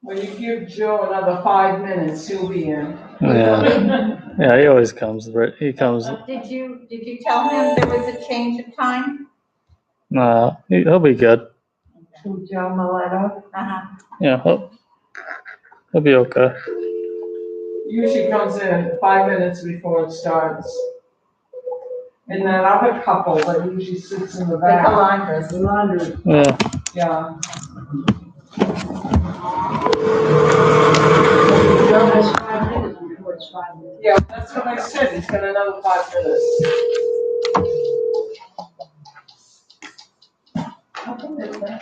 Well, you give Joe another 5 minutes, he'll be in. Yeah, he always comes. He comes. Did you tell him there was a change of time? Nah, he'll be good. To Joe Mileto? Uh-huh. Yeah, he'll be okay. Usually comes in 5 minutes before it starts. And that other couple that usually sits in the back. The laundry. Yeah. Yeah. Joe has 5 minutes before it's 5 minutes. Yeah, that's what I said, he's got another 5 minutes.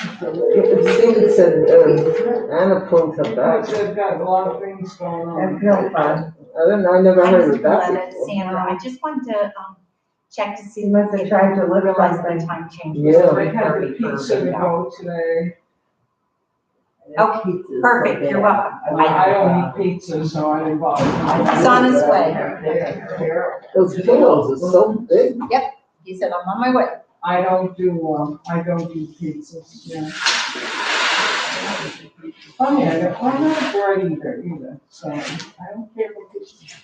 It said, Anna pulled her back. Because they've got a lot of things going on. That's no fun. I never heard of that before. Sandra, I just wanted to, check to see. You must have tried to live realize like the time change. Yeah. They had the pizza to go today. Okay, perfect, you're welcome. I don't eat pizza, so I didn't bother. It's on its way. Those pillows are so big. He said, I'm on my way. I don't do pizzas, yeah. Funny, I'm not a bread eater either, so I don't care for pizza.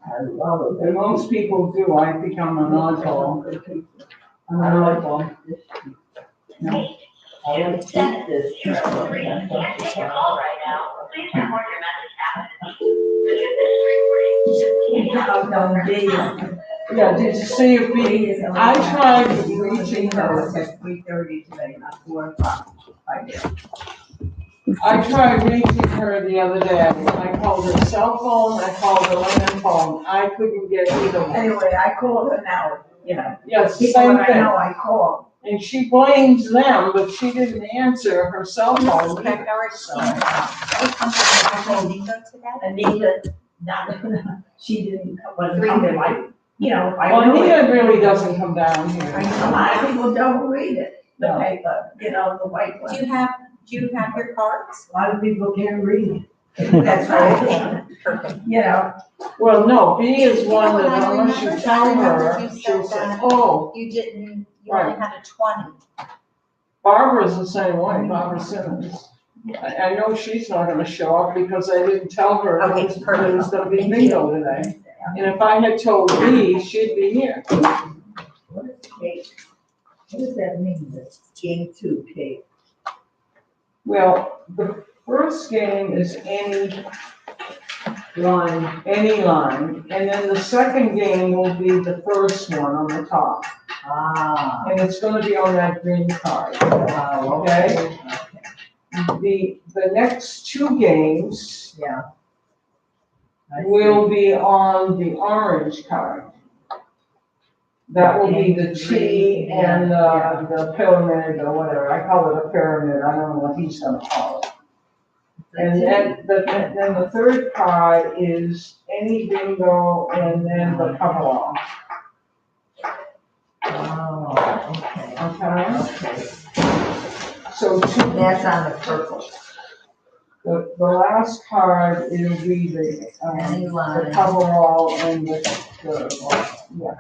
I love it. And most people do, I think I'm an oddball. I'm an oddball. No. I want to eat this. Can't take your call right now. Please record your message after. Yeah, did you see if we, I tried reaching her. At 3:30 today, not 4 o'clock. I tried reaching her the other day. I called her cell phone, I called her land phone. I couldn't get either one. Anyway, I called her now, Yes, people same that I thing. know I call. And she blames them, but she didn't answer her cell phone. Okay, all right, so, what company did you go today? Anita, she didn't come, wasn't coming, like, I Well, know it. Anita really doesn't come down A here. lot of people don't read it, the No. paper, the white one. Do you have your cards? A lot of people can't read it. That's right. Perfect. Well, no, B is You know one what that I unless you remembered? tell I remembered her, you said she'll say, that. oh, You only had a 20. Barbara's the same way, Barbara Simmons. I know she's not gonna show up because I didn't tell her Okay, it was perfect. gonna be bingo today. And if I had told B, she'd be here. What does that mean, this game 2, Kate? Well, the first game is any line, and then the second game will be the first one on the top. And it's gonna be on that green card, okay? The next two games Yeah. will be on the orange card. That will be the T and the pyramid or whatever, I call it a pyramid, I don't know what he's gonna call it. And then the third card is any bingo and then the coverall. Oh, okay. Okay? Okay. So That's on the purple. the last card will be the Any line. coverall and yeah.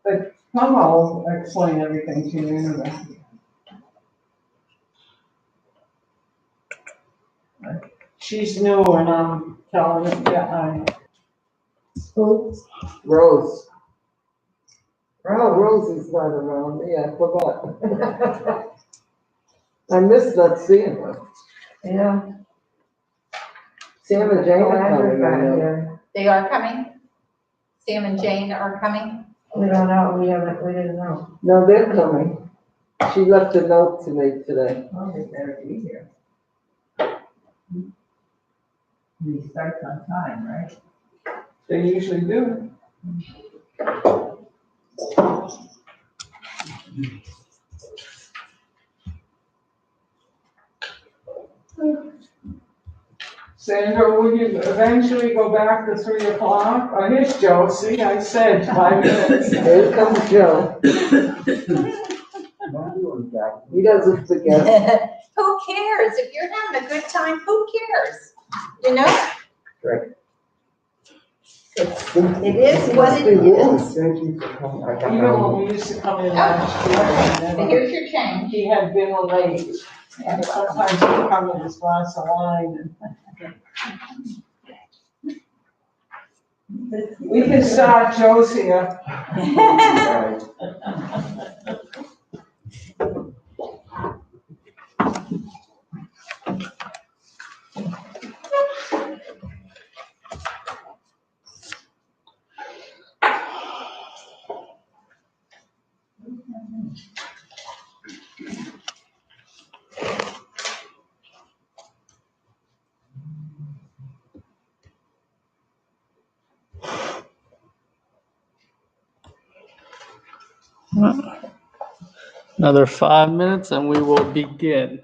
But Tom will explain everything to you anyway. She's new and I'm telling her, yeah, Rose. Oh, Rose is not around, yeah, I forgot. I missed not seeing her. Yeah. Sam and Jane are coming, I know. They are coming? Sam and Jane are coming? We don't know, we didn't know. No, they're coming. She left a note to me today. Oh, they better be here. We start on time, right? they usually do. Sandra, will you eventually go back to 3 o'clock? Oh, here's Joe, see, I said 5 minutes. Here comes Joe. He doesn't forget. Who cares? If you're having a good time, who cares? You know? Right. It is what it is. Thank you for coming. Even when we used to come in last year, And and here's your change. he had been late. And sometimes he'd come with his glass of wine and. We can start, Joe's here. Another 5 minutes and we will begin.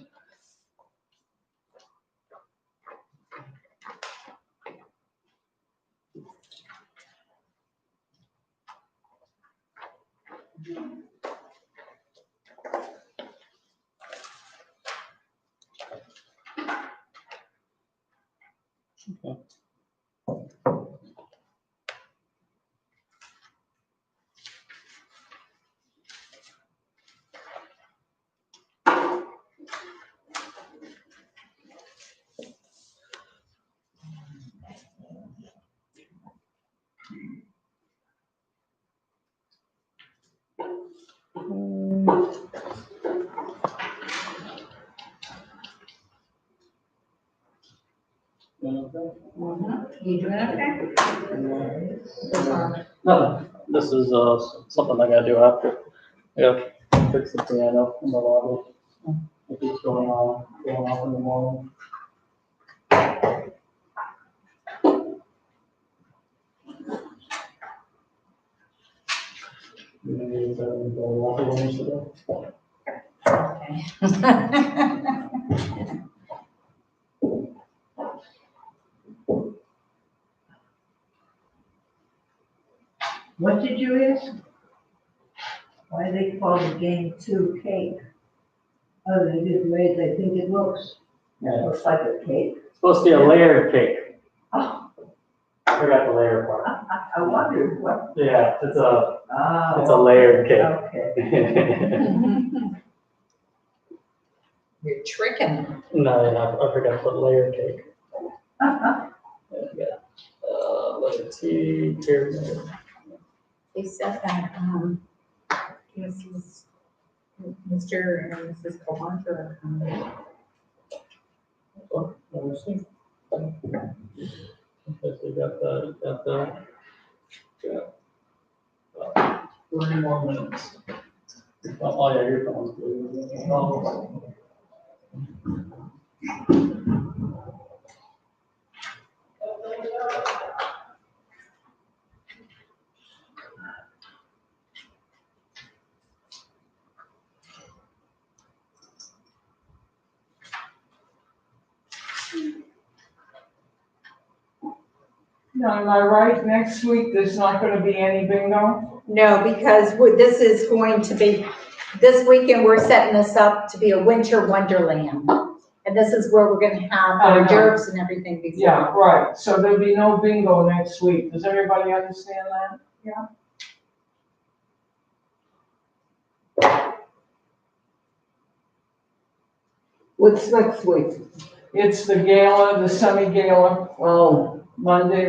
You doing okay? No, this is something I gotta do after. I gotta fix the piano in the lobby. It keeps going off in the morning. What did you ask? Why they call the game 2 cake? Oh, they just made, they think it looks like a cake. It's supposed to be a layered cake. Oh, I forgot the layer part. I wondered what. Yeah, it's a Oh, layered cake. okay. You're tricking them. No, I forgot to put layered cake. Yeah, letter T, pyramid. They said that, Mr. and Mrs. Kowalker, Oh, let me see. Okay, so you got the, yeah. 30 more minutes. Oh, yeah, your phone's blue. Oh. Now, am I right, next week, there's not gonna be any bingo? no, because this is going to be, this weekend, we're setting this up to be a winter wonderland. And this is where we're gonna have I our know. derps and everything before. Yeah, right, so there'll be no bingo next week, does everybody understand that? Yeah. What's next week? It's the gala, the semi-gala, Oh, Monday,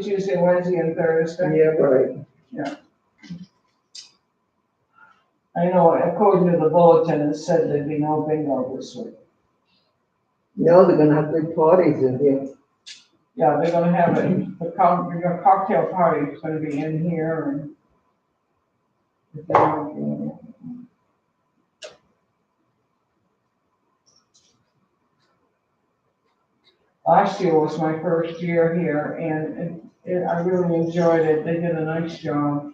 Tuesday, Wednesday, and Thursday. yeah, right. I know, according to the bulletin, it said there'd be no bingo this week. No, they're gonna have big parties in here. Yeah, they're gonna have the cocktail party is gonna be in here and. Last year was my first year here and I really enjoyed it. They did a nice job.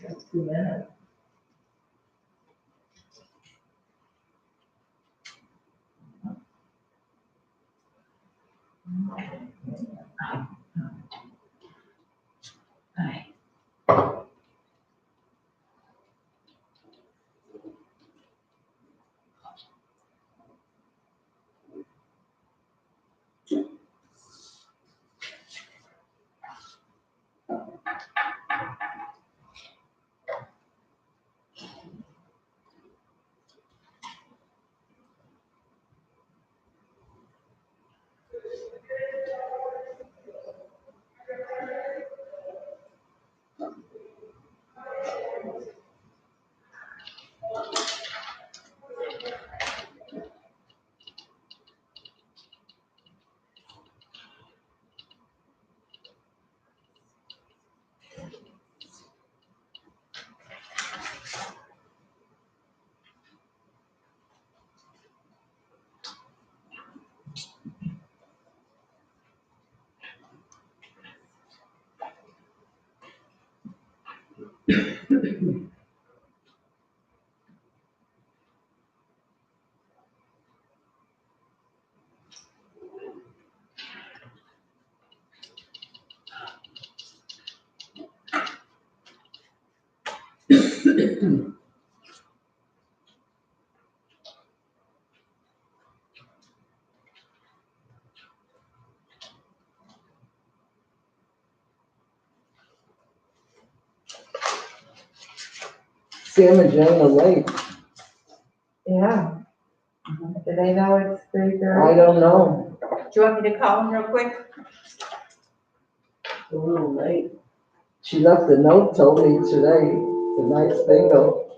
That's 2 minutes. Sam and Jen are late. Yeah. Do they know it's 3:30? I don't know. Do you want me to call them real quick? A little late. She left a note, told me today, tonight's bingo.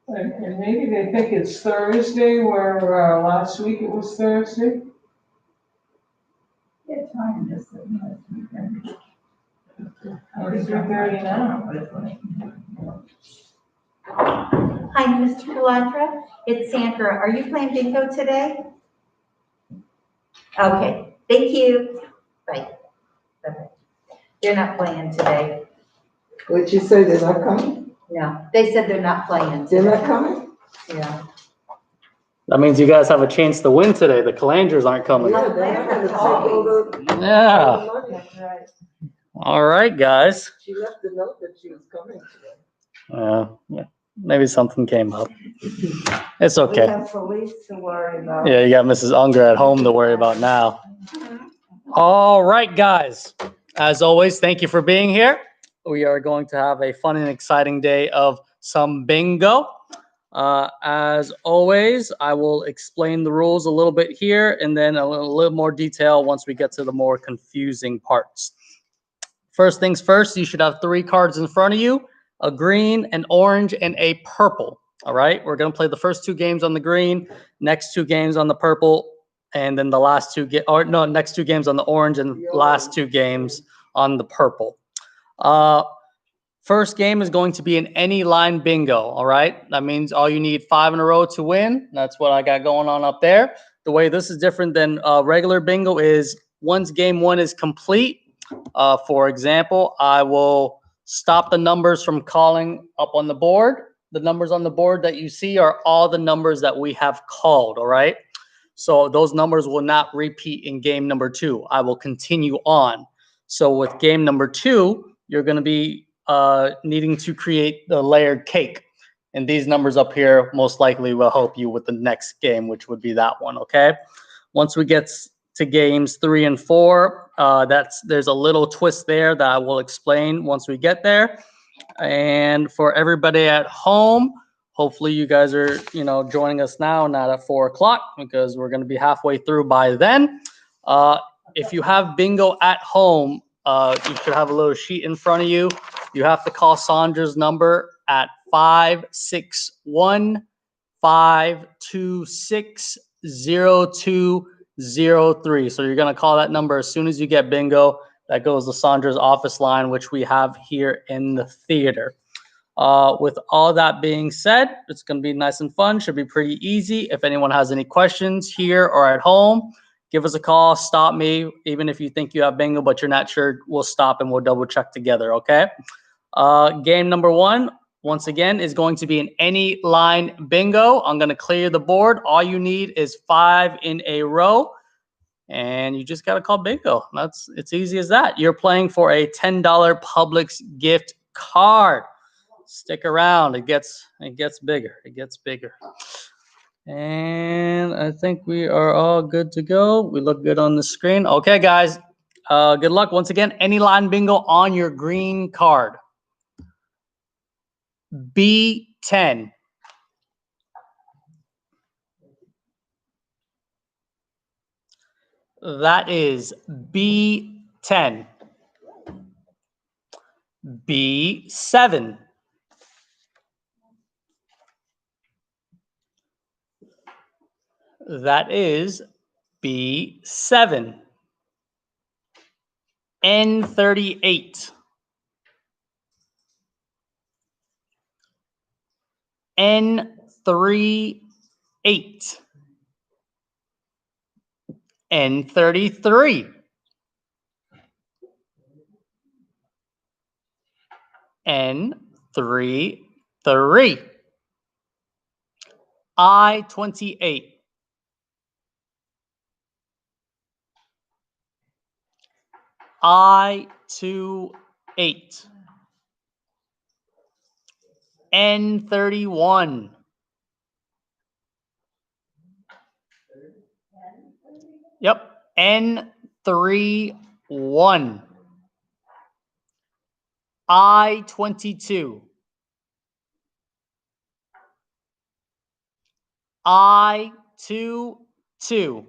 And maybe they think it's Thursday, where, last week it was Thursday? Yeah, time is, you know, it's weekend. Or 3:30 now? Hi, Mr. Calandra. It's Sandra. Are you playing bingo today? Okay, thank you. Bye. Bye-bye. They're not playing today. What'd you say, they're not coming? No, they said they're not playing They're today. not coming? Yeah. That means you guys have a chance to win today. The Calanders aren't coming. Yeah, they're not gonna take all the Yeah. money. That's right. All right, guys. She left a note that she was coming today. Yeah, maybe something came up. It's We okay. have police to worry about. Yeah, you got Mrs. Unger at home to worry about now. All right, guys. As always, thank you for being here. We are going to have a fun and exciting day of some bingo. As always, I will explain the rules a little bit here and then a little more detail once we get to the more confusing parts. First things first, you should have 3 cards in front of you, a green, an orange, and a purple. All right, we're going to play the first 2 games on the green, next 2 games on the purple, and then the last 2 next 2 games on the orange and last 2 games on the purple. First game is going to be an any line bingo. All right, that means all you need 5 in a row to win. That's what I got going on up there. The way this is different than regular bingo is once game 1 is complete, for example, I will stop the numbers from calling up on the board. The numbers on the board that you see are all the numbers that we have called, all right? So those numbers will not repeat in game number 2. I will continue on. So with game number 2, you're going to be needing to create the layered cake. And these numbers up here most likely will help you with the next game, which would be that one, okay? Once we get to games 3 and 4, there's a little twist there that I will explain once we get there. And for everybody at home, hopefully you guys are, joining us now, not at 4 o'clock, because we're going to be halfway through by then. If you have bingo at home, you should have a little sheet in front of you. You have to call Sandra's number at 561-526-0203. So you're going to call that number as soon as you get bingo. That goes to Sandra's office line, which we have here in the theater. With all that being said, it's going to be nice and fun. Should be pretty easy. If anyone has any questions here or at home, give us a call, stop me. Even if you think you have bingo, but you're not sure, we'll stop and we'll double check together, okay? Game number 1, once again, is going to be an any line bingo. I'm going to clear the board. All you need is 5 in a row, and you just got to call bingo. It's easy as that. You're playing for a $10 Publix gift card. Stick around. It gets bigger. It gets bigger. And I think we are all good to go. We look good on the screen. Okay, guys. Good luck. Once again, any line bingo on your green card. B10. That is B10. B7. That is B7. N38. N38. N33. N33. I28. I28. N31. Yep. N31. I22. I22.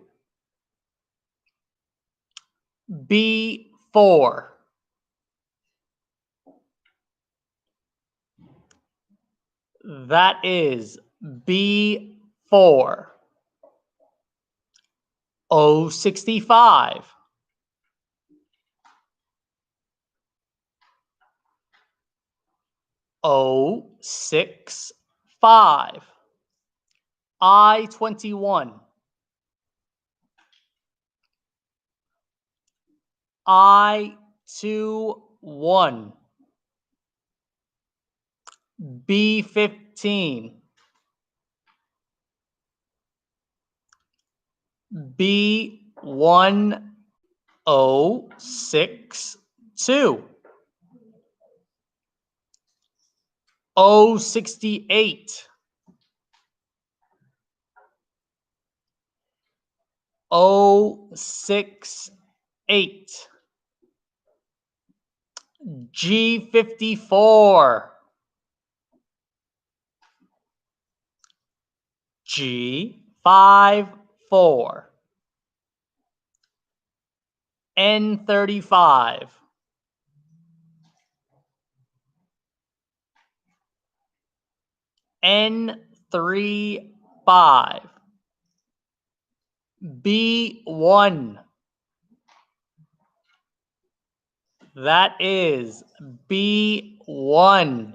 B4. That is B4. O65. O65. I21. I21. B15. B1062. O68. O68. G54. G54. N35. N35. B1. That is B1.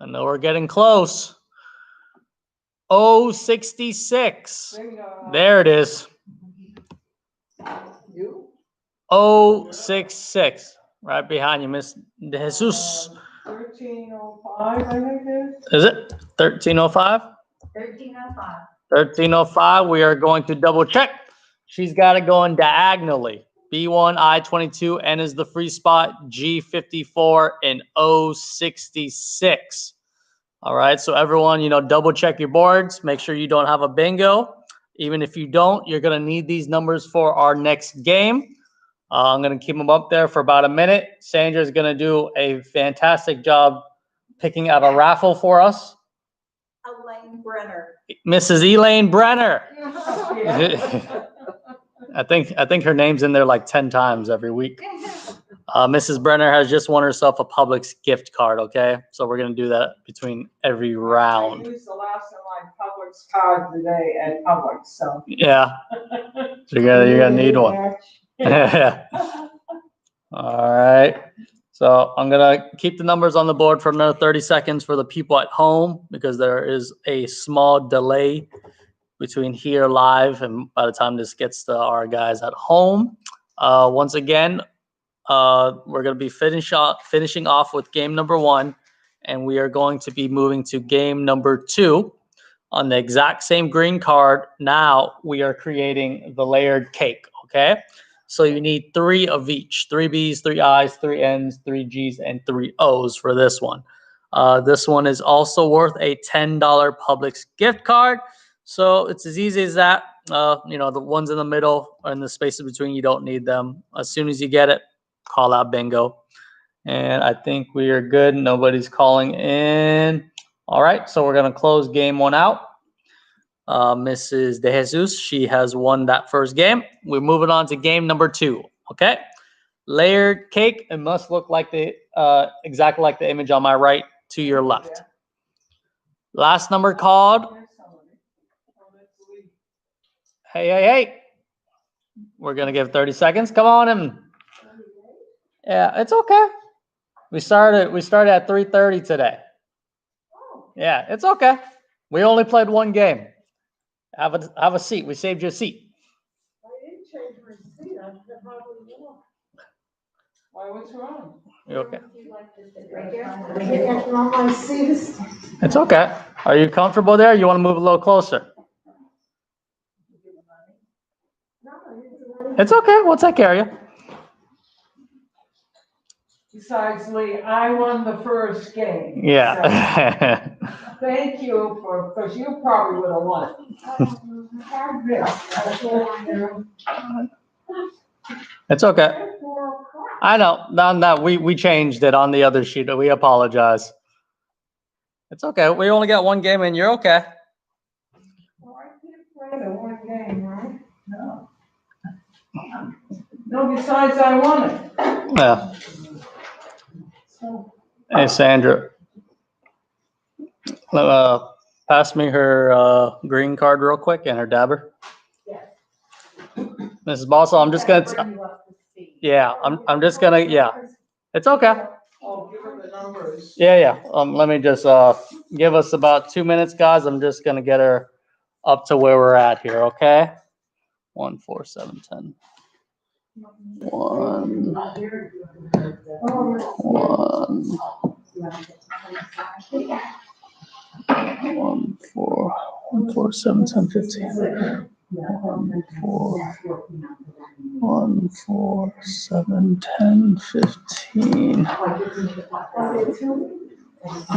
I know we're getting close. O66. Bingo. There it is. You? O66. Right behind you, Miss De Jesus. 1305, I think it is. Is it 1305? 1305. 1305. We are going to double check. She's got it going diagonally. B1, I22, N is the free spot, G54, and O66. All right, so everyone, double check your boards. Make sure you don't have a bingo. Even if you don't, you're going to need these numbers for our next game. I'm going to keep them up there for about a minute. Sandra is going to do a fantastic job picking out a raffle for us. Elaine Brenner. Mrs. Elaine Brenner. Yeah. I think her name's in there like 10 times every week. Mrs. Brenner has just won herself a Publix gift card, okay? So we're going to do that between every I round. used the last of my Publix card today at Publix, so. Yeah. So you're gonna need one. All right. So I'm going to keep the numbers on the board for another 30 seconds for the people at home because there is a small delay between here live and by the time this gets to our guys at home. Once again, we're going to be finishing off with game number 1, and we are going to be moving to game number 2 on the exact same green card. Now we are creating the layered cake, okay? So you need 3 of each, 3 B's, 3 I's, 3 N's, 3 G's, and 3 O's for this one. This one is also worth a $10 Publix gift card. So it's as easy as that. You know, the ones in the middle and the spaces between, you don't need them. As soon as you get it, call out bingo. And I think we are good. Nobody's calling in. All right, so we're going to close game 1 out. Mrs. De Jesus, she has won that first game. We're moving on to game number 2, okay? Layered cake. It must look like the exactly like the image on my right to your left. Last number called. Hey. We're going to give 30 seconds. Come on in. Yeah, it's okay. We started at 3:30 today. Yeah, it's okay. We only played 1 game. Have a seat. We saved you a seat. I didn't change my seat, I probably won't. Why, what's wrong? You okay? Right here? I can't run my seat. It's okay. Are you comfortable there? You want to move a little closer? It's okay. We'll take care of you. Besides, Lee, I won the first game. Yeah. So, thank you because you probably would have won. It's okay. I know. No, we changed it on the other sheet. We apologize. It's okay. We only got 1 game and you're okay. Well, I can't play the 1 game, right? No, besides, I won it. Yeah. So, Hey, Sandra. Pass me her green card real quick and her dabber. Yes. Mrs. Bossel, I'm just gonna. Yeah, I'm just gonna. Yeah, it's okay. I'll give her the numbers. Yeah. Let me just give us about 2 minutes, guys. I'm just gonna get her up to where we're at here. Okay. 1, 4, 7, 10. 1, 4, 7, 10, 15. 1, 4, 7, 10, 15.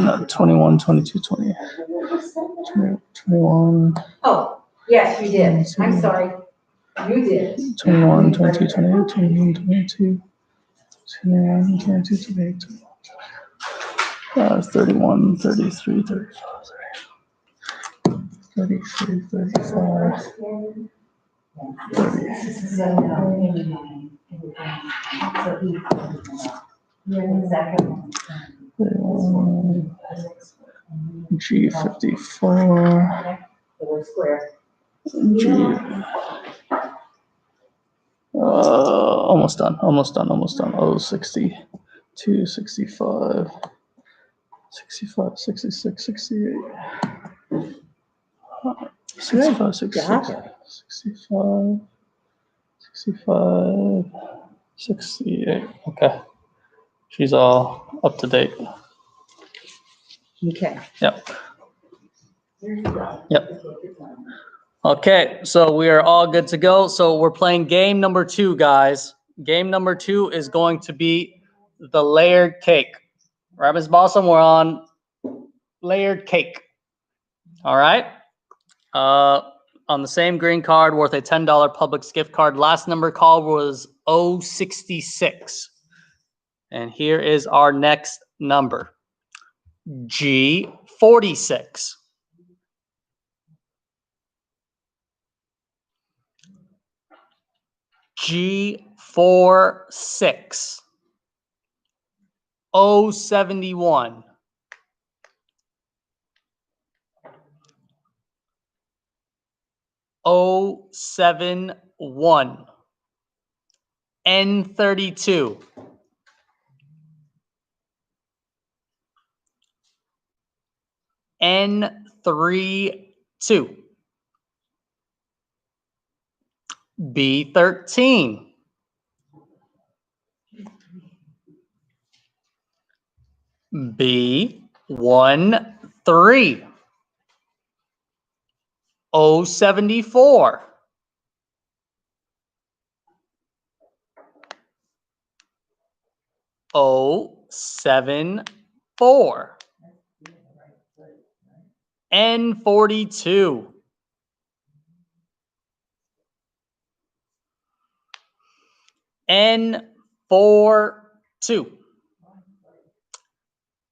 No, 21, 22, 20, 21, Oh, yes, you did. I'm sorry. You did. 21, 22, 28, 21, 22, 21, 22, 28, 31, 33, 34, 33, 35, 31, G54, G. Almost done. Oh, 62, 65, 65, 66, 68. 65, 66, 65, 65, 68. Okay. She's all up to date. Okay. Yep. Okay, so we are all good to go. So we're playing game number 2, guys. Game number 2 is going to be the layered cake. Right, Ms. Balsam, we're on layered cake. All right. On the same green card worth a $10 Publix gift card. Last number called was 066. And here is our next number. G46. G46. 071. O71. N32. N32. B13. B13. O74. O74. N42. N42.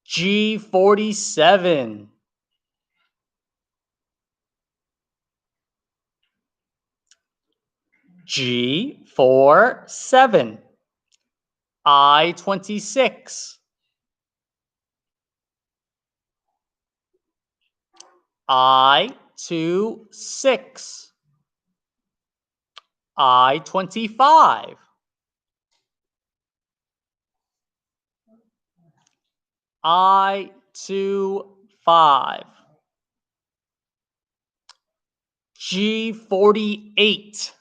G47. G47. I26. I26. I25. I25. G48.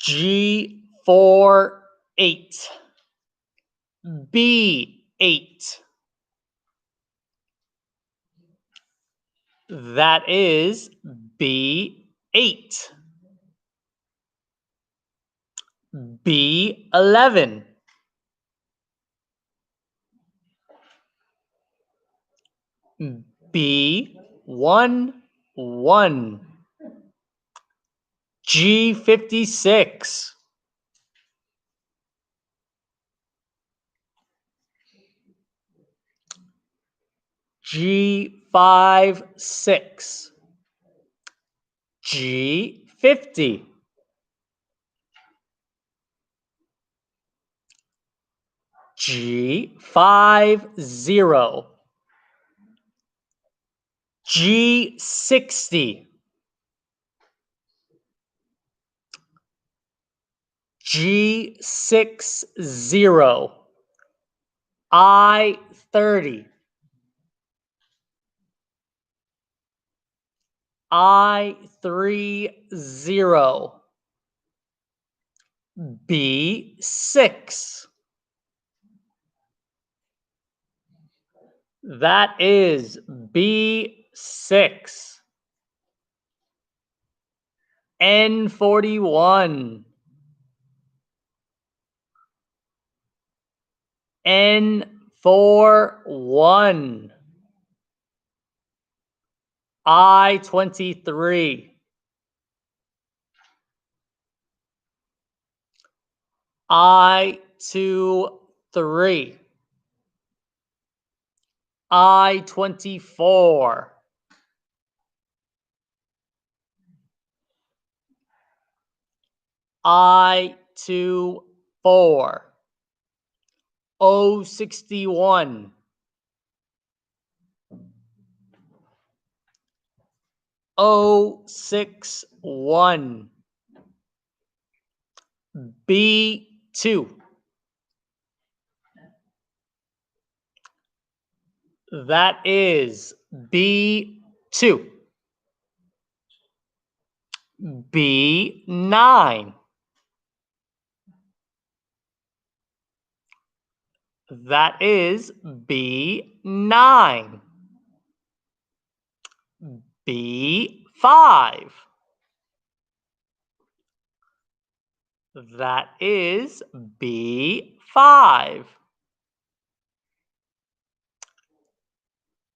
G48. B8. That is B8. B11. B11. G56. G56. G50. G50. G60. G60. I30. I30. B6. That is B6. N41. N41. I23. I23. I24. I24. O61. O61. B2. That is B2. B9. That is B9. B5. That is B5.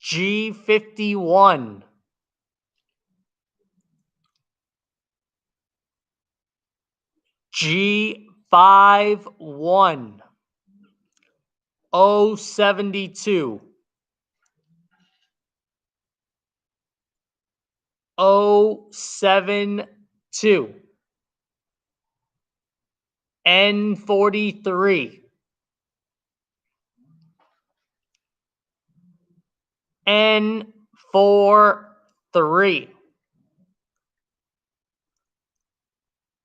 G51. G51. O72. O72. N43. N43.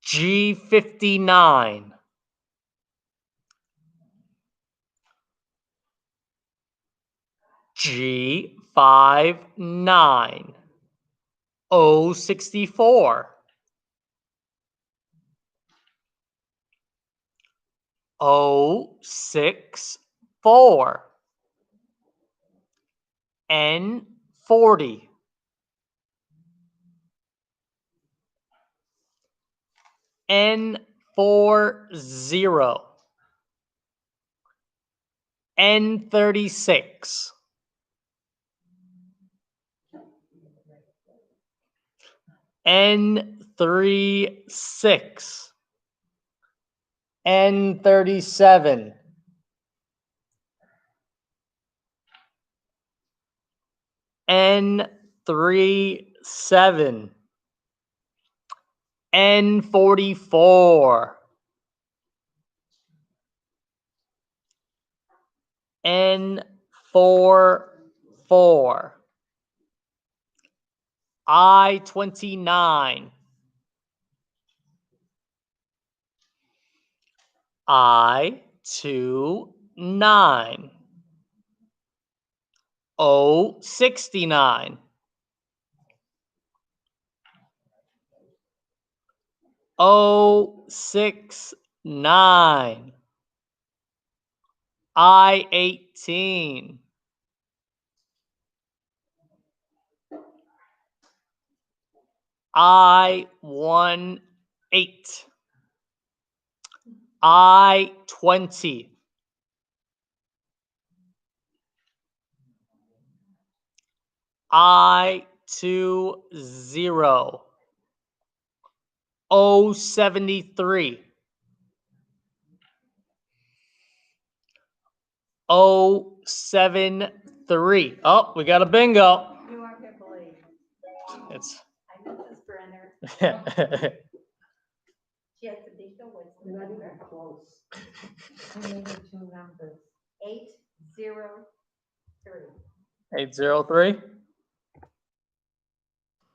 G59. G59. O64. O64. N40. N40. N36. N36. N37. N37. N44. N44. I-29. I-29. O-69. O-6-9. I-18. I-18. I-20. I-20. O-73. O-7-3. Oh, we got a bingo. You aren't gonna believe. It's I know this Brenner. She has the bingo with the Not even number. close. I made her two numbers. 803. 803.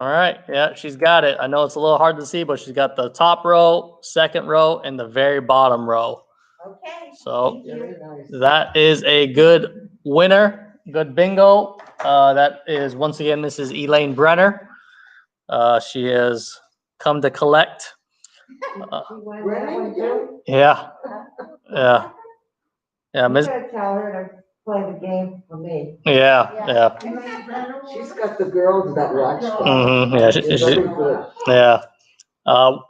All right. Yeah, she's got it. I know it's a little hard to see, but she's got the top row, second row, and the very bottom row. Okay. So Thank you. Very nice. that is a good winner, good bingo. That is, once again, Mrs. Elaine Brenner. She has come to collect. Rennie, too? Yeah, yeah, yeah, I'm Miss. gonna tell her to play the game for me. Yeah, yeah. She's got the girls that watch them. Yeah, They're very good. yeah.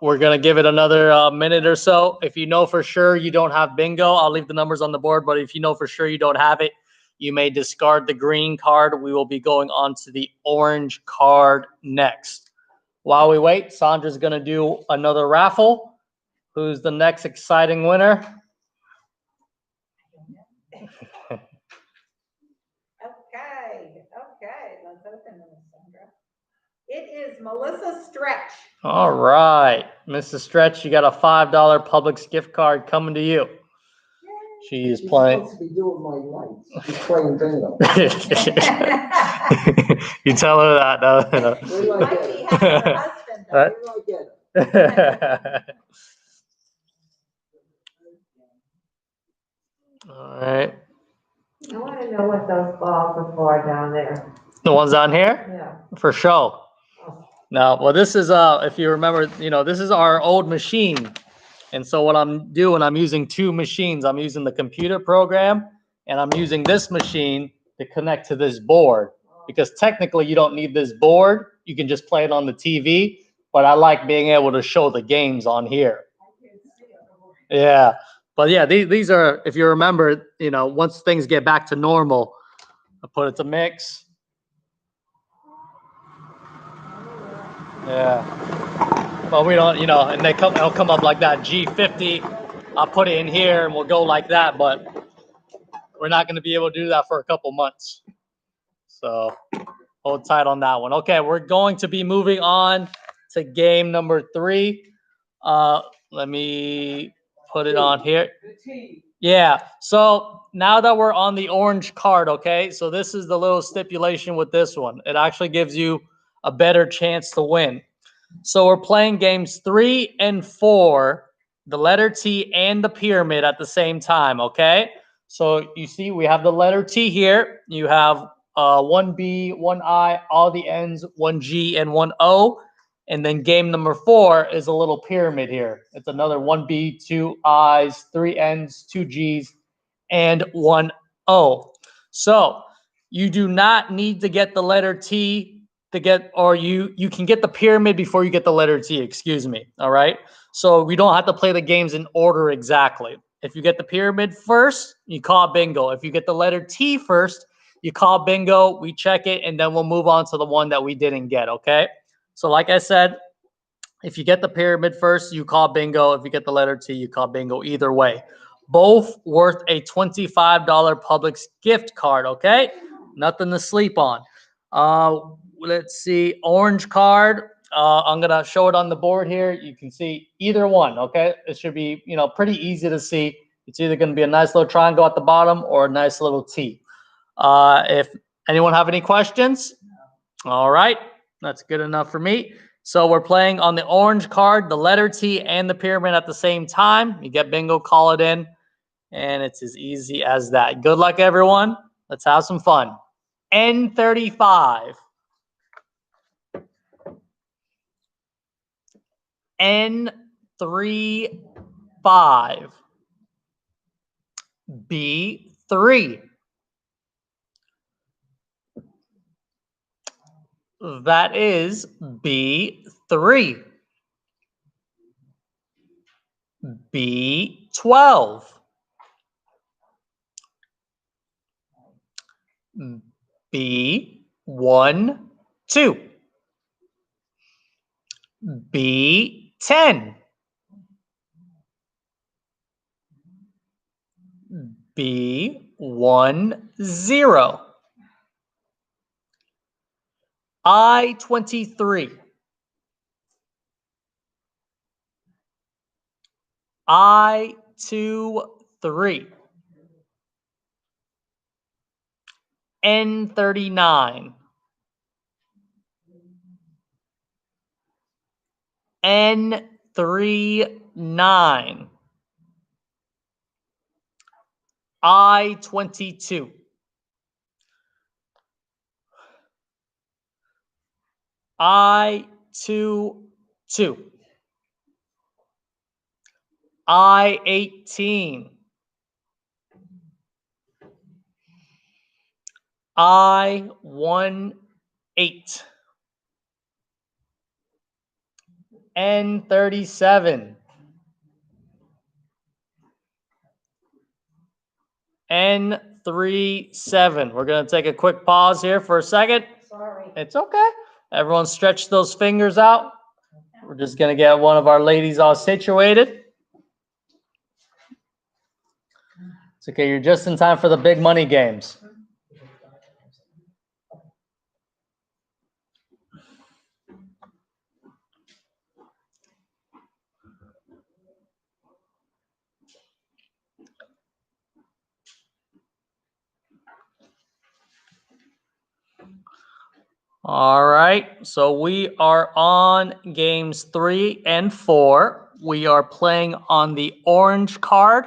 We're gonna give it another minute or so. If you know for sure you don't have bingo, I'll leave the numbers on the board. But if you know for sure you don't have it, you may discard the green card. We will be going on to the orange card next. While we wait, Sandra's gonna do another raffle. Who's the next exciting winner? Okay, let's open this, Sandra. It is Melissa Stretch. All right, Mrs. Stretch, you got a $5 Publix gift card coming to you. She's She's playing. supposed to be doing my lights. She's playing bingo. You tell her that. No, no. Wait She till I might get be it. having her husband though. Wait till I get it. All right. I wanna know what those balls are for down there. The ones on here? Yeah. For show. Oh. Now, well, this is, if you remember, this is our old machine. And so what I'm doing, I'm using two machines. I'm using the computer program and I'm using this machine to connect to this board. Because technically you don't need this board. You can just play it on the TV. But I like being able to show the games on here. Yeah. But yeah, these are, if you remember, once things get back to normal, I put it to mix. Yeah. But we don't, and it'll come up like that. G50, I'll put it in here and we'll go like that, but we're not going to be able to do that for a couple months. So hold tight on that one. Okay, we're going to be moving on to game number 3. Let me put it on here. The T. Yeah, so now that we're on the orange card, okay, so this is the little stipulation with this one. It actually gives you a better chance to win. So we're playing games 3 and 4, the letter T and the pyramid at the same time, okay? So you see we have the letter T here. You have one B, one I, all the N's, one G, and one O. And then game number 4 is a little pyramid here. It's another one B, two I's, three N's, two G's, and one O. So you do not need to get the letter T to get, or you can get the pyramid before you get the letter T, excuse me. All right. So we don't have to play the games in order exactly. If you get the pyramid first, you call bingo. If you get the letter T first, you call bingo, we check it, and then we'll move on to the one that we didn't get, okay? So like I said, if you get the pyramid first, you call bingo. If you get the letter T, you call bingo. Either way. Both worth a $25 Publix gift card, okay? Nothing to sleep on. Let's see, orange card. I'm gonna show it on the board here. You can see either one, okay? It should be, pretty easy to see. It's either gonna be a nice little triangle at the bottom or a nice little T. If anyone have any questions? All right, that's good enough for me. So we're playing on the orange card, the letter T and the pyramid at the same time. You get bingo, call it in, and it's as easy as that. Good luck, everyone. Let's have some fun. N35. N35. B3. That is B3. B12. B1, 2. B10. B10. I23. I23. N39. N39. I22. I22. I18. I18. N37. N37. We're going to take a quick pause here for a second. Sorry. It's okay. Everyone stretch those fingers out. We're just going to get one of our ladies all situated. It's okay. You're just in time for the big money games. All right, so we are on games 3 and 4. We are playing on the orange card,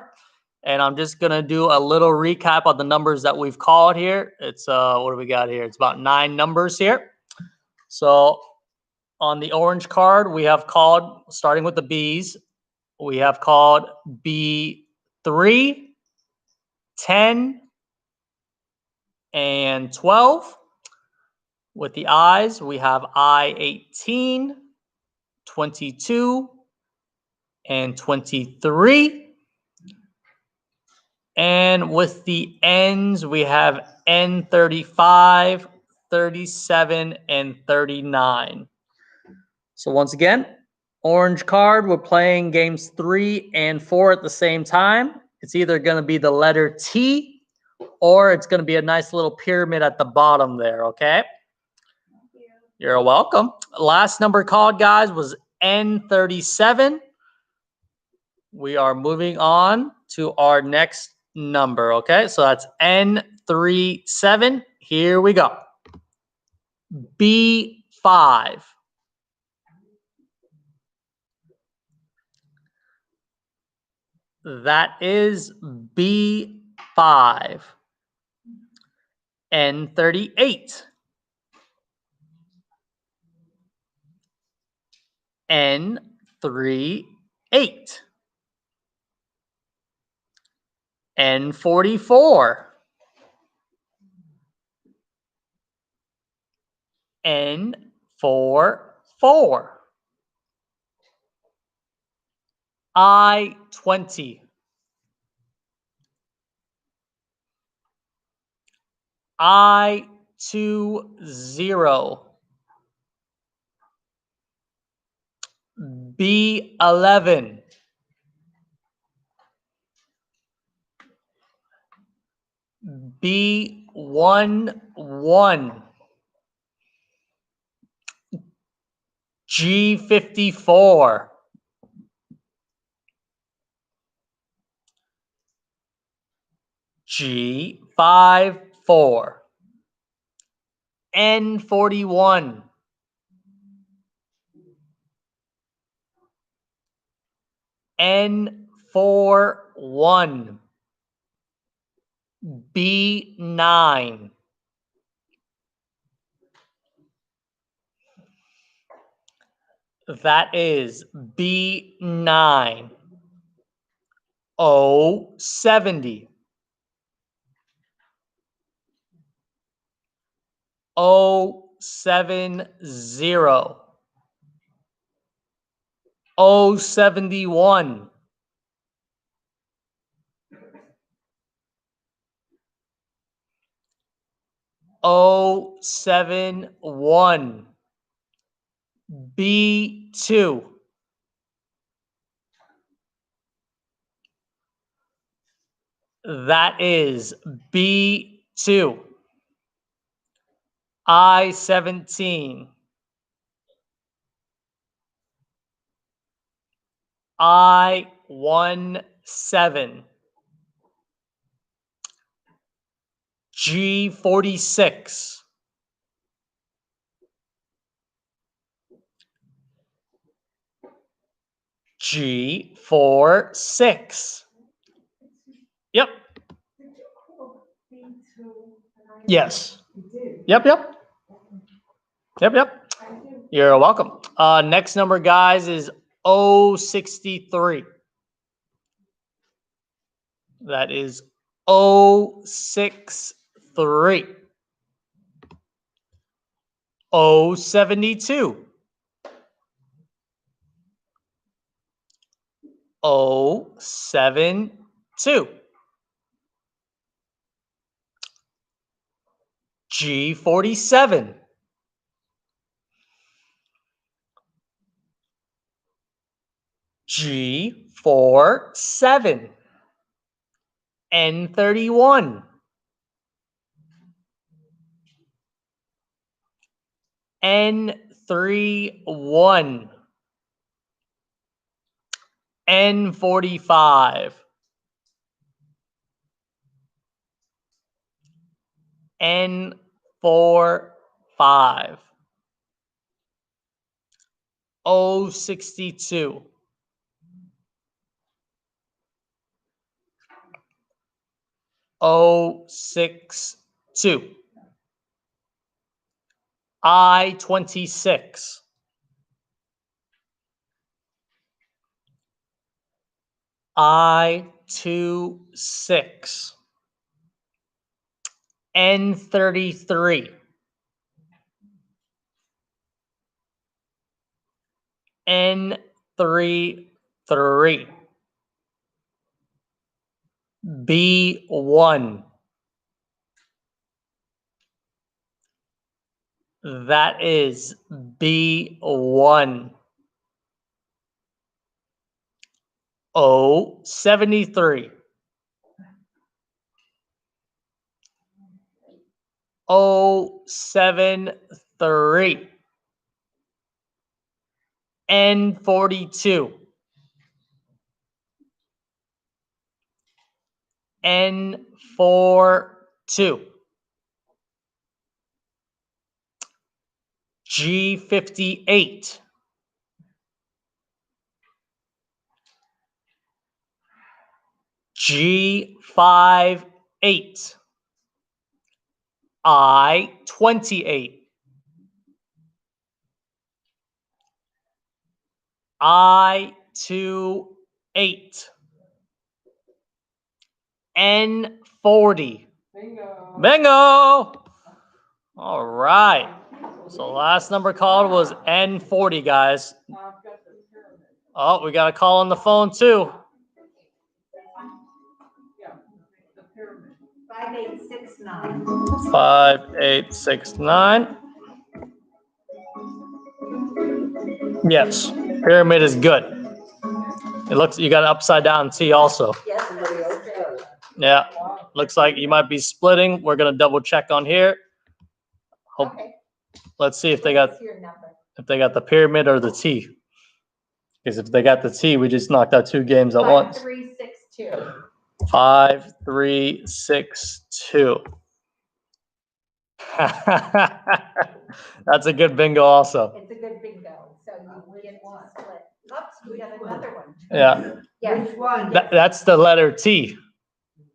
and I'm just gonna do a little recap of the numbers that we've called here. It's what do we got here? It's about 9 numbers here. So on the orange card, we have called, starting with the B's, we have called B3, 10, and 12. With the I's, we have I18, 22, and 23. And with the N's, we have N35, 37, and 39. So once again, orange card, we're playing games 3 and 4 at the same time. It's either going to be the letter T or it's going to be a nice little pyramid at the bottom there, okay? You're welcome. Last number called, guys, was N37. We are moving on to our next number, okay? So that's N37. Here we go. B5. That is B5. N38, N38, N44, N44, I20, I20, B11, B11, G54, G54, N41, N41, B9, that is B9, O70, O70, O71, O71, B2, that is B2, I17, I17, G46, G46. Yep. Yes. Yep, yep. Yep, yep. You're welcome. Next number, guys, is 063. That is 063. 072. 072. G47. G47. N31. N31. N45. N45. O62. O62. I26. I26. N33. N33. B1. That is B1. O73. O73. N42. N42. G58. G58. I-28. I-28. N-40. Bingo. Bingo! All right. So last number called was N-40, guys. I've got the pyramid. Oh, we got a call on the phone too. Yeah, the pyramid. 5869. 5869. Yes, pyramid is good. It looks, you got an upside down T also. Yes, Somebody else got it. Yeah, looks like you might be splitting. We're gonna double check on here. Hope, okay. let's see if they got, What's your number? the pyramid or the T. Because if they got the T, we just knocked out 2 games at once. 5362. 5362. That's a good bingo also. It's a good bingo, so you get one split. Oops, we got another one. Yeah, Yes. Which one? that's the letter T.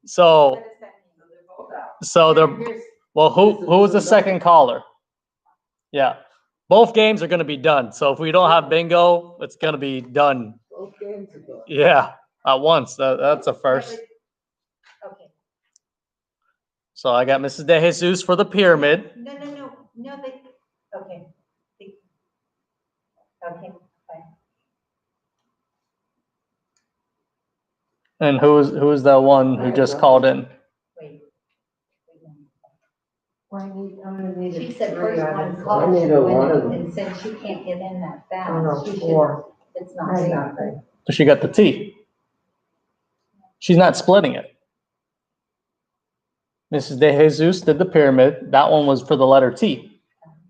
So, What does that mean? so the, Here's- well, who was the second caller? Yeah, both games are gonna be done. So if we don't have bingo, it's gonna be done. Both games are done. Yeah, at once. That's a first. Okay. So I got Mrs. De Jesus for the pyramid. No, they, okay. Okay, fine. And who's that one who just called in? Wait. I'm gonna need She a said three first on one it. called I need a one of them. and said she can't get in that Oh, fast. no, She should- 4. It's not I there. nothing. So she got the T. She's not splitting it. Mrs. De Jesus did the pyramid. That one was for the letter T.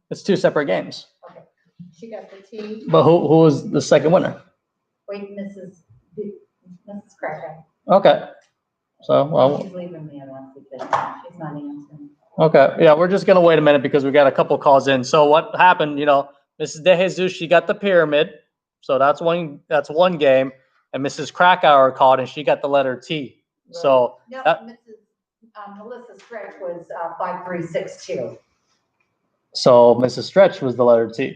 It's 2 separate games. She got the T. But who was the second winner? Wait, Mrs. Cracker. Okay. So, well, She's leaving me a message, but she's not answering. okay. Yeah, we're just gonna wait a minute because we got a couple calls in. So what happened, Mrs. De Jesus, she got the pyramid. So that's one game. And Mrs. Krakauer called and she got the letter T. So, No, That- Mrs. Melissa Stretch was 5362. so Mrs. Stretch was the letter T.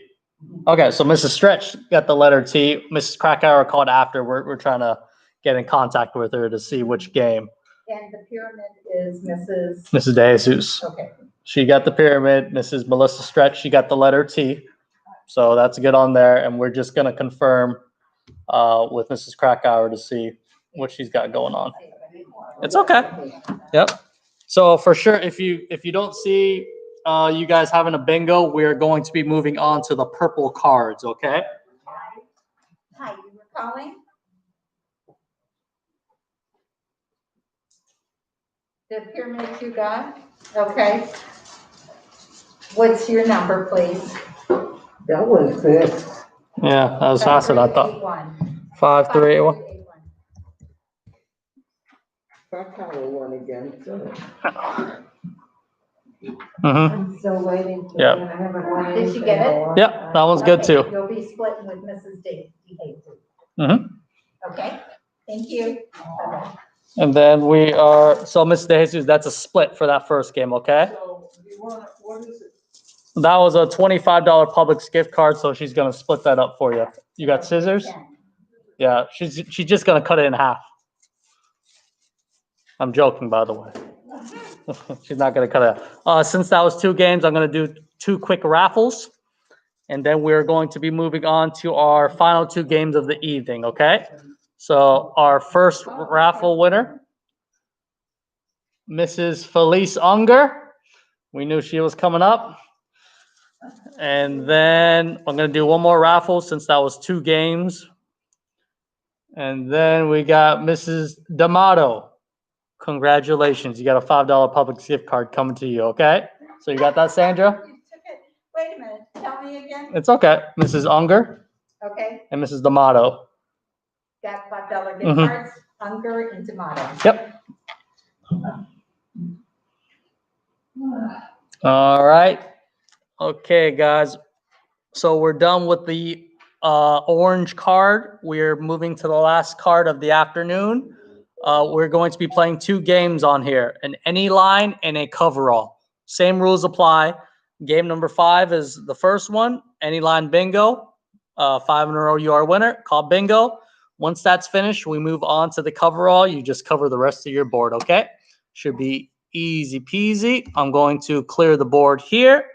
Okay, so Mrs. Stretch got the letter T. Mrs. Krakauer called after. We're trying to get in contact with her to see which game. And the pyramid is Mrs. Mrs. De Jesus. Okay. She got the pyramid. Mrs. Melissa Stretch, she got the letter T. So that's good on there. And we're just gonna confirm with Mrs. Krakauer to see what she's got going on. It's okay. Yep. So for sure, if you don't see you guys having a bingo, we're going to be moving on to the purple cards, okay? Hi, you were calling? The pyramid you got? Okay. What's your number, please? That one's fixed. Yeah, that was faster than I thought. 5381. 5381. 5381. That kind of one again, too. Mm-hmm. I'm still waiting. for Yep. it. I haven't won Did she anything get it? in a long Yep, time. that one's good Okay, too. You'll be splitting with Mrs. DeHaven. Mhm. Okay, thank you. Bye-bye. And then we are, so Mrs. De Jesus, that's a split for that first game, okay? So, what is it? That was a $25 Publix gift card, so she's gonna split that up for you. You got scissors? Yeah, she's just gonna cut it in half. I'm joking, by the way. She's not gonna cut it out. Since that was 2 games, I'm gonna do 2 quick raffles. And then we're going to be moving on to our final 2 games of the evening, okay? So our first raffle winner, Mrs. Felice Unger. We knew she was coming up. And then I'm gonna do one more raffle since that was 2 games. And then we got Mrs. D'Amato. Congratulations, you got a $5 Publix gift card coming to you, okay? So you got that, Sandra? You took it. Wait a minute, tell me again. It's okay. Mrs. Unger Okay, and Mrs. D'Amato. got $5 gift Mhm. cards, Unger and Tomato. Yep. All right. Okay, guys. So we're done with the orange card. We're moving to the last card of the afternoon. We're going to be playing 2 games on here, an any line and a coverall. Same rules apply. Game number 5 is the first one. Any line bingo. 5 in a row, you are a winner. Called bingo. Once that's finished, we move on to the coverall. You just cover the rest of your board, okay? Should be easy peasy. I'm going to clear the board here.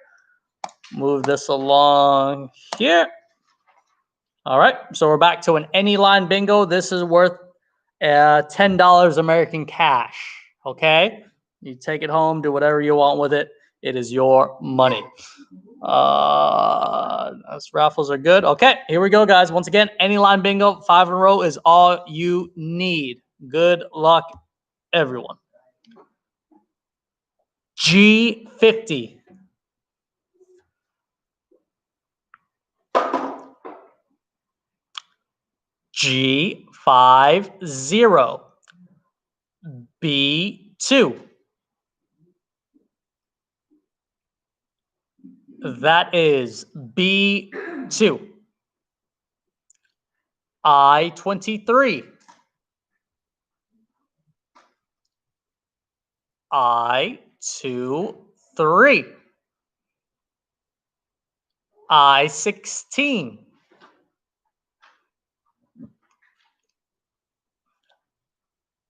Move this along here. All right, so we're back to an any line bingo. This is worth $10 American cash, okay? You take it home, do whatever you want with it. It is your money. Those raffles are good. Okay, here we go, guys. Once again, any line bingo, 5 in a row is all you need. Good luck, everyone. G50. G50. B2. That is B2. I-23. I-23. I-16.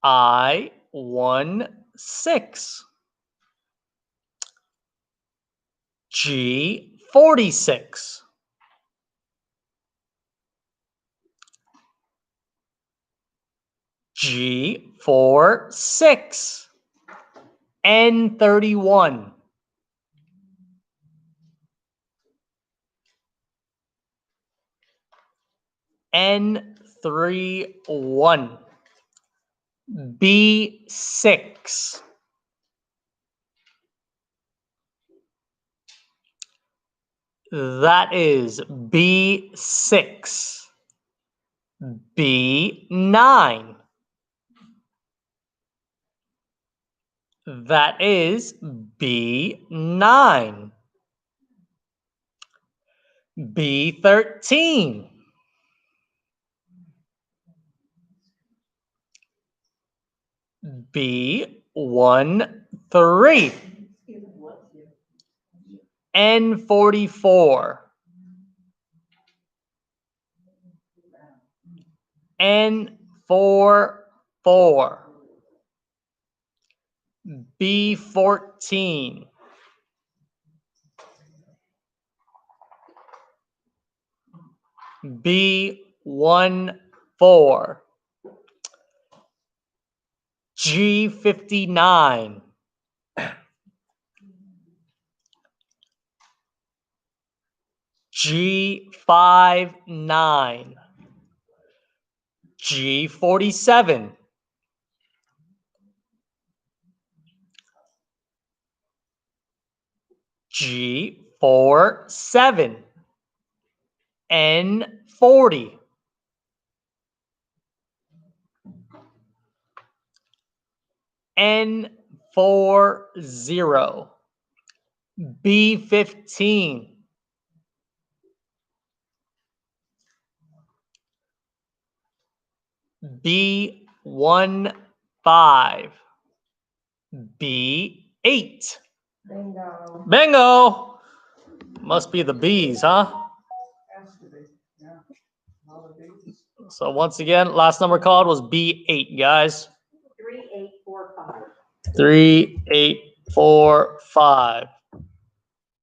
I-16. G46. G46. N31. N31. B6. That is B6. B9. That is B9. B13. B13. N44. N44. B14. B14. G59. G59. G47. G47. N40. N40. B15. B15. B8. Bingo. Bingo! Must be the B's, huh? Has to be, yeah. All of these. So once again, last number called was B8, guys. 3845. 3845.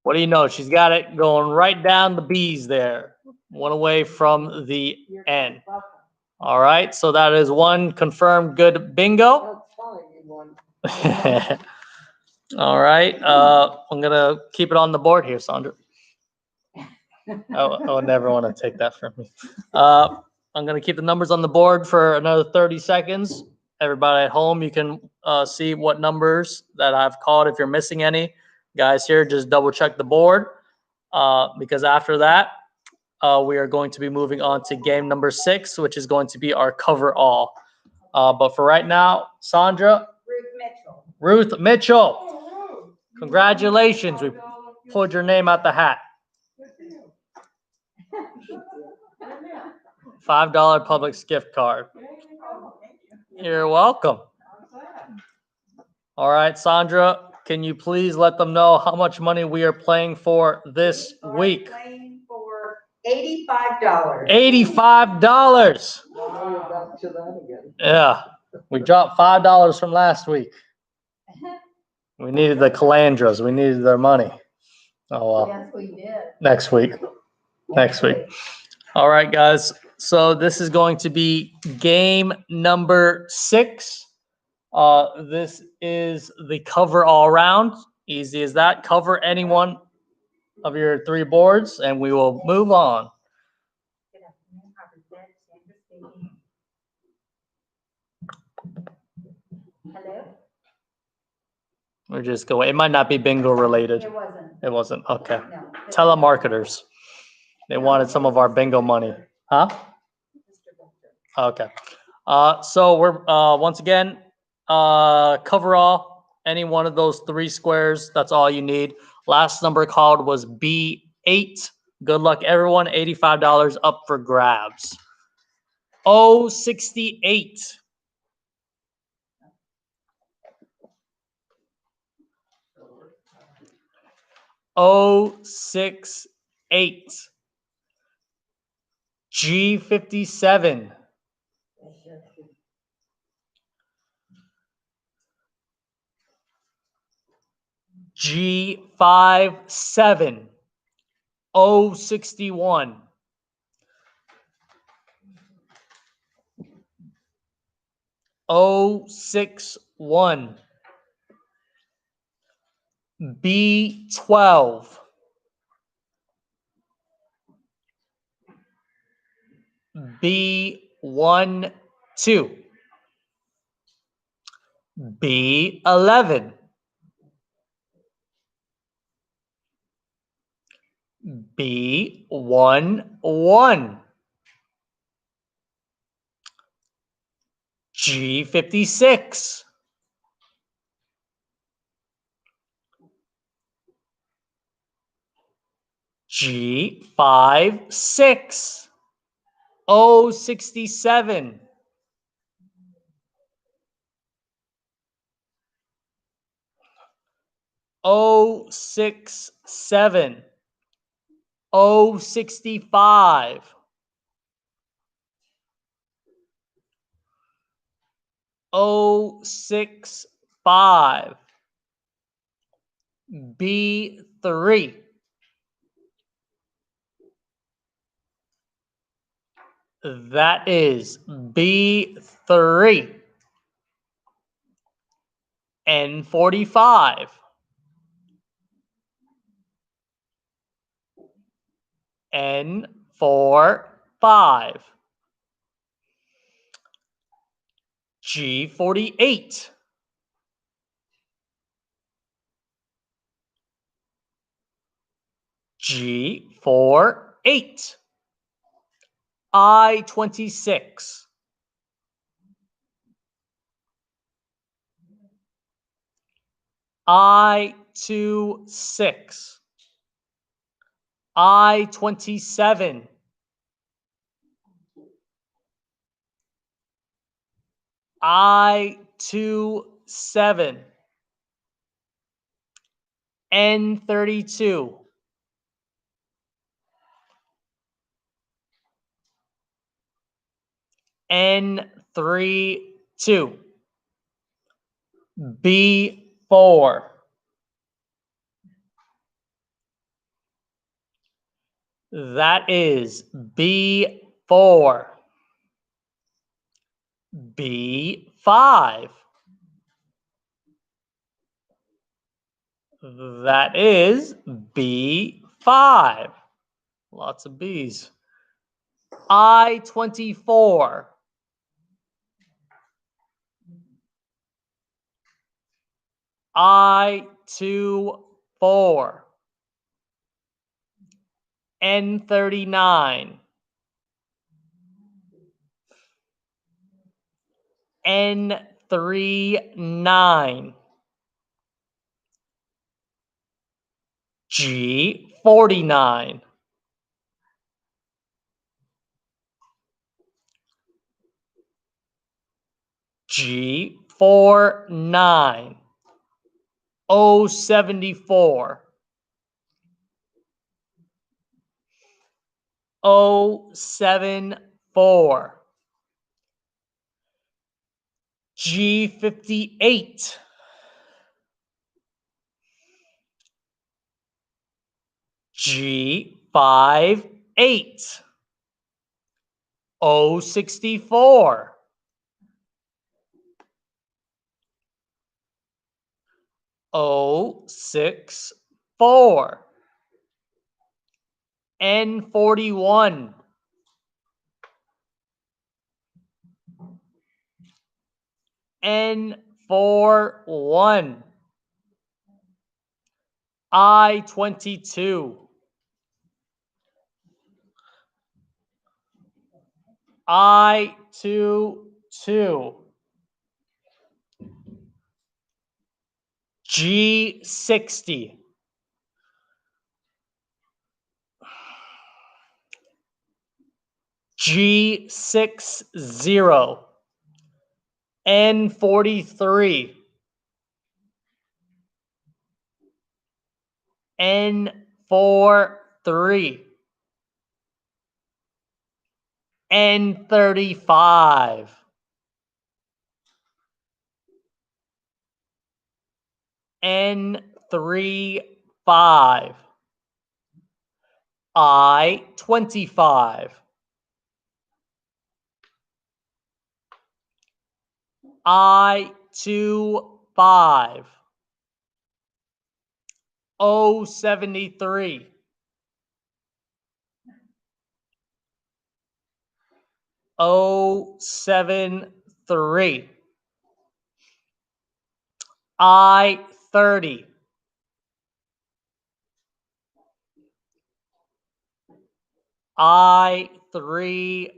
What do you know? She's got it going right down the B's there. One away from the N. All right, so that is one confirmed good bingo. That's telling you one. All right, I'm gonna keep it on the board here, Sandra. I would never want to take that from me. I'm gonna keep the numbers on the board for another 30 seconds. Everybody at home, you can see what numbers that I've called. If you're missing any, guys here, just double check the board because after that, we are going to be moving on to game number 6, which is going to be our cover all. But for right now, Sandra, Ruth Mitchell, congratulations. We pulled your name out the hat. $5 Publix gift card. You're welcome. All right, Sandra, can you please let them know how much money we are playing for this We are week? playing for $85. $85. Now you're back to that again. Yeah, we dropped $5 from last week. We needed the Calandras. We needed their money. Oh well. Yes, we did. Next week. Next week. All right, guys. So this is going to be game number 6. This is the cover all around. Easy as that. Cover any one of your 3 boards, and we will move on. Good afternoon, Harvard Vet, Sandra speaking. Hello? We're just going. It might not be bingo related. It wasn't, It wasn't. Okay. no. Telemarketers. They wanted some of our bingo money. Huh? Mr. Victor. Okay. So we're once again cover all any one of those 3 squares. That's all you need. Last number called was B8. Good luck, everyone. $85 up for grabs. 068. $068. G57. G57. 061. O61. B12. B12. B11. B11. G56. G56. O67. O67. O65. O65. B3. That is B3. N45. N45. G48. G48. I26. I26. I27. I27. N32. N32. B4. That is B4. B5. That is B5. Lots of B's. I24. I24. N39. N39. G49. G49. 074. 074. G58. G58. 064. 064. N41. N41. I22. I22. G60. G60. N43. N43. N35. N35. I25. I25. 073. O73. I30. I30.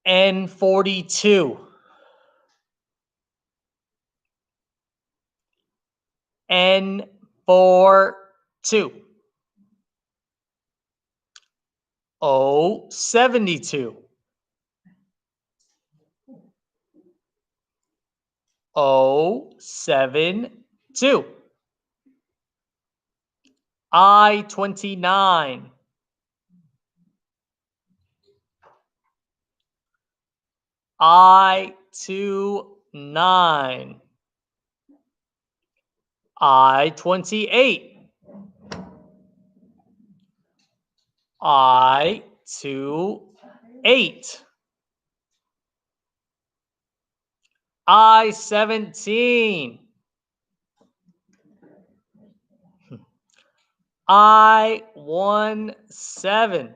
N42. N42. 072. 072. I29. I29. I28. I28. I17. I17.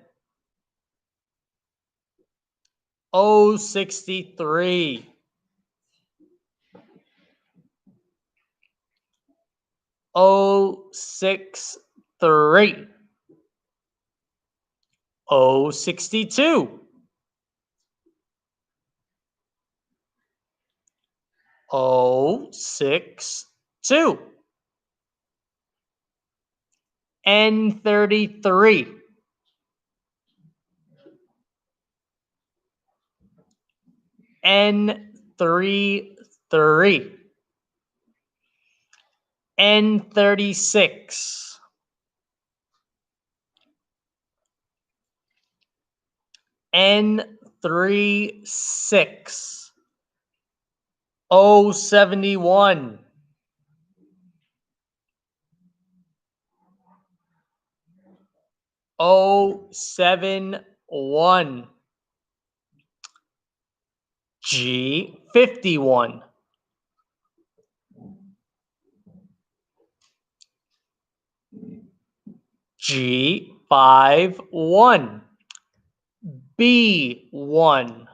063. O63. 062. 062. N33. N33. N36. N36. 071. 071. G51. G51. B1.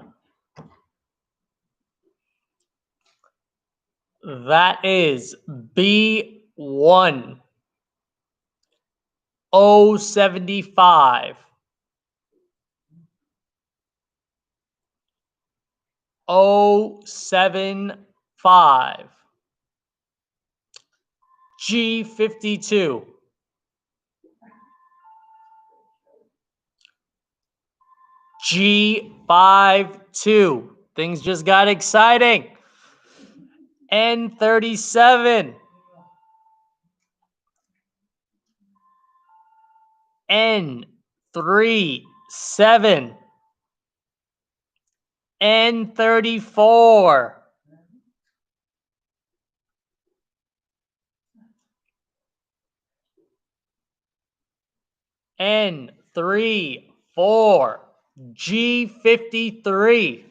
That is B1. 075. 075. G52. G52. Things just got exciting. N37. N37. N34. N34. G53.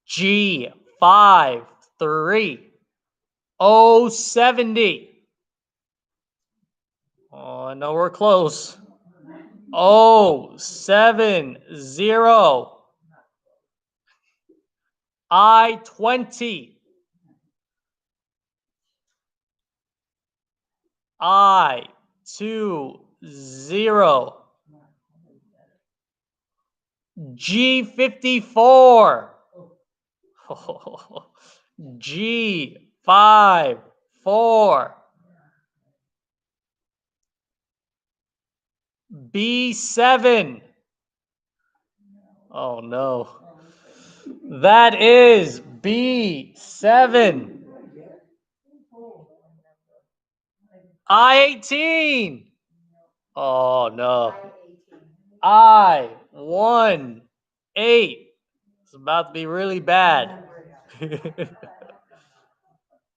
G53. O70. Oh, I know we're close. O70. I20. I20. G54. G54. B7. Oh no. That is B7. I18. Oh no. I18. It's about to be really bad.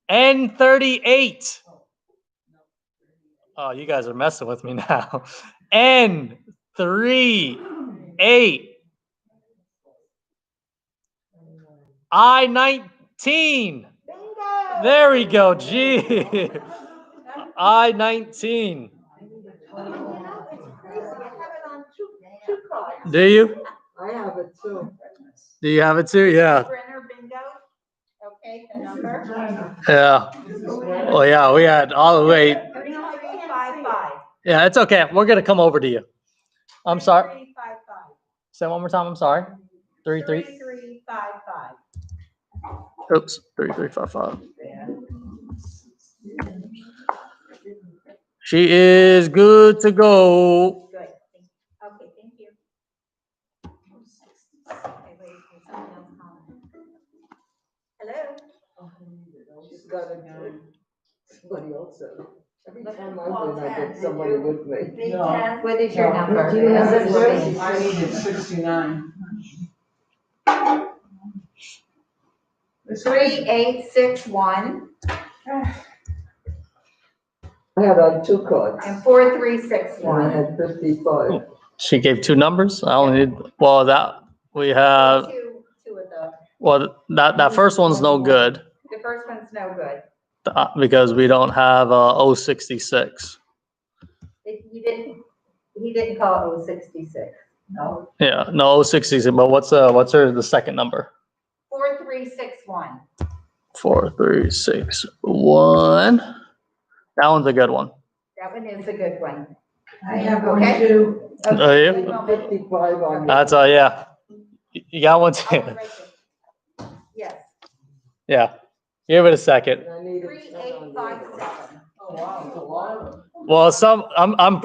N38. Oh, you guys are messing with me now. N38. I19. There we go. G. I19. Do you? I have it too. Do you have it too? Yeah. Brenner bingo. Okay, the number. Yeah. Well, yeah, we had all the way. 3355. Yeah, it's okay. We're going to come over to you. I'm sorry. 3355. Say it one more time. I'm sorry. 33. 3355. Oops. 3355. She is good to go. Good. Okay, thank you. Okay, wait, there's someone else calling. Hello? She's got it. Somebody else said it. Every time I win, I get somebody with me. No. What is your number? Do you have This is it? Lorraine. I needed 69. 3861 I had on 2 cards. and And I 4361. had 55. She gave 2 numbers. I only need, well, that we have, Two of the, well, that first one's no good the first one's no good. because we don't have 066. He didn't call it 066. No, Yeah, no 066. But what's the second number? 4361. 4361. That one's a good one. That one is a good one. I have one Okay. too. Oh, yeah? One moment. 55 on That's yeah. You got one I'll too. write it. Yes, Yeah. Give it a second. And I needed 10 on the other one. 3857. Oh, wow, it's a lot of them. Well,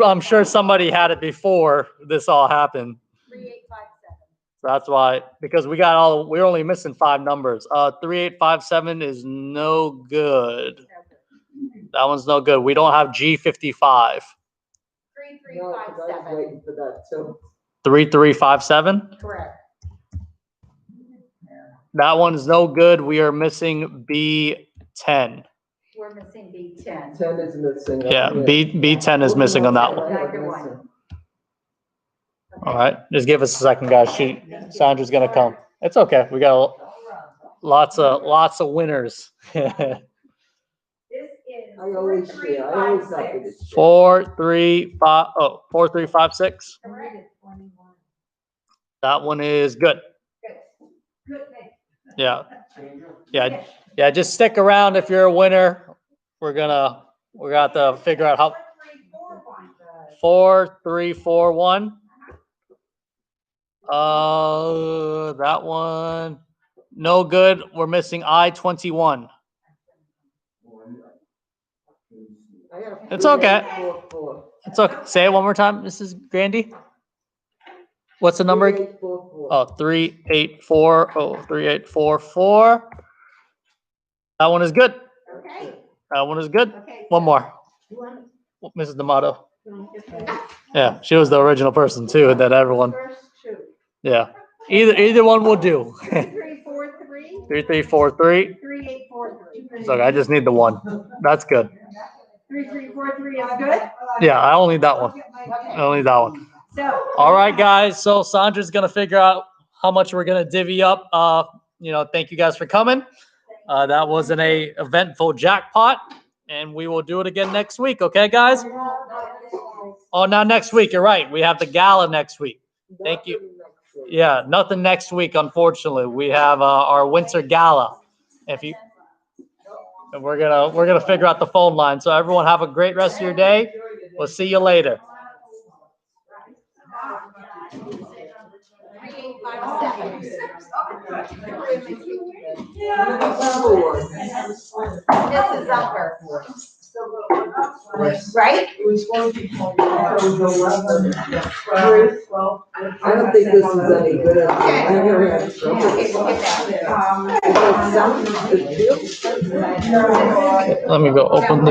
I'm sure somebody had it before this all happened. 3857. So that's why, because we're only missing 5 numbers. 3857 is no good. That one's no good. We don't have G55. No, 'cause I was 3357. waiting for that too. 3357. Correct. That one's no good. We are missing B10. We're missing B10. 10 is missing. Yeah, B10 is missing on that one. Not a good one. All right, just give us a second, guys. Sandra's gonna come. It's okay. We got lots of winners. This is I always share, I always happy to share. 4356. Correct. That one is good. Good. Yeah. Yeah. Just stick around if you're a winner. We're gonna have to figure out how. 4341. That one, no good. We're missing I21. I have It's okay. 3844. It's okay. Say it one more time, Mrs. Grandy. What's the number? 3844. Oh, 3840, 3844. That one is good. Okay, That one is good. okay. One more. Mrs. D'Amato. Yeah, she was the original person too, that everyone, First two. yeah. Either one will do. 3343, 3343. 3843. So I just need the one. That's good. 3343 is good? Yeah, I only need that one. I Okay, only need that one. so. All right, guys. So Sandra's gonna figure out how much we're gonna divvy up. Thank you guys for coming. That was an eventful jackpot, and we will do it again next week. Okay, guys? Oh, not next week. You're right. We have the gala next week. Thank you. Yeah, nothing next week, unfortunately. We have our winter gala. And we're gonna figure out the phone line. So everyone have a great rest of your day. We'll see you later. 3857. This is upper. Right? It was going to be 24, 11, 12. I don't think this is any good. I never had trouble. Okay, we'll get that. It sounds, it feels. Let me go open the